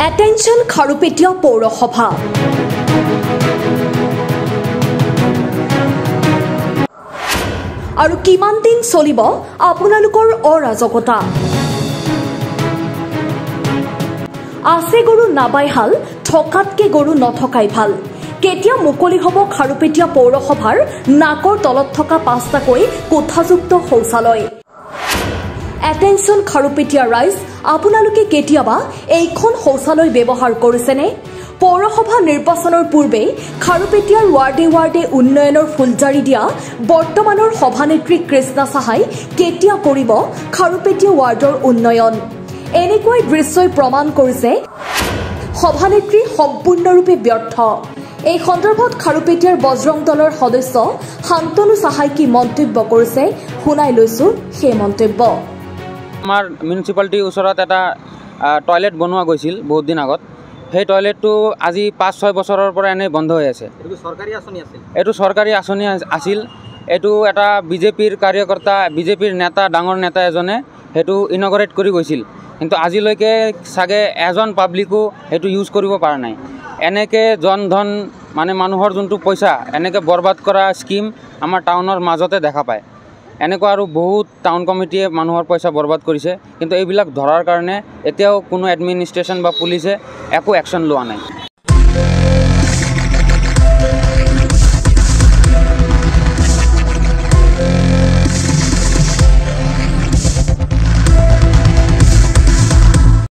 Attention Kharupetia Paurasabha. আৰু কিমান দিন চলিব আপোনালোকৰ অৰাজকতা আছে গৰু নাবাই হাল ঠকাতকে গৰু নথকাই ভাল কেতিয়া মুকলি হ'ব খাৰুপেটিয়া পৌৰসভাৰ নাকৰ তলত থকা পাঁচটাকৈ কোঠাযুক্ত শৌচালয় Attention খাৰুপেটিয়া ৰাইজ আপোনালোকে কেতিয়াবা এইখন শৌচালয় ব্যৱহাৰ কৰিছেনে পৌৰসভা নিৰ্বাচনৰ পূৰ্বে খাৰুপেটিয়াৰ ৱাৰ্ডে উন্নয়নৰ ফুলজাৰি দিয়া বৰ্তমানৰ সভানেত্ৰী কৃষ্ণা সাহাই কেতিয়া কৰিব খাৰুপেটিয়া ৱাৰ্ডৰ উন্নয়ন এনেকৈ দৃশ্যই প্ৰমাণ কৰিছে সভানেত্ৰী সম্পূৰ্ণৰূপে ব্যৰ্থ এই সন্দৰ্ভত খাৰুপেটিয়াৰ বজৰং দলৰ সদস্য শান্তনু সাহাই কি মন্তব্য কৰিছে শুনাই লৈছো সেই মন্তব্য আমাৰ মিউনিচিপালিটিৰ ওচৰত এটা টয়লেট বনোৱা গৈছিল বহুত দিন আগত সেই টয়লেটটো আজি 5-6 বছৰৰ পৰা এনে বন্ধ হৈ আছে এটো চৰকাৰী আঁচনি আছিল এটো এটা বিজেপিৰ কাৰ্যকৰ্তা বিজেপিৰ নেতা ডাঙৰ নেতা এজনে হেতু ইনগৰেট কৰি গৈছিল কিন্তু আজিলৈকে সাগে এজন পাব্লিকো হেতু ইউজ কৰিব পৰা নাই এনেকে জনধন মানে মানুহৰ যোনটো পইচা এনেকে বৰবাদ কৰা স্কিম আমাৰ টাউনৰ মাজতে দেখা পায় এনেকুৱা আৰু বহুত টাউন কমিটিয়ে মানুহৰ পইচা বৰবাদ কৰিছে কিন্তু এইবিলাক ধৰাৰ কাৰণে এতিয়াও কোনো এডমিনিষ্ট্ৰেশ্যন বা পুলিচে একো একশন লোৱা নাই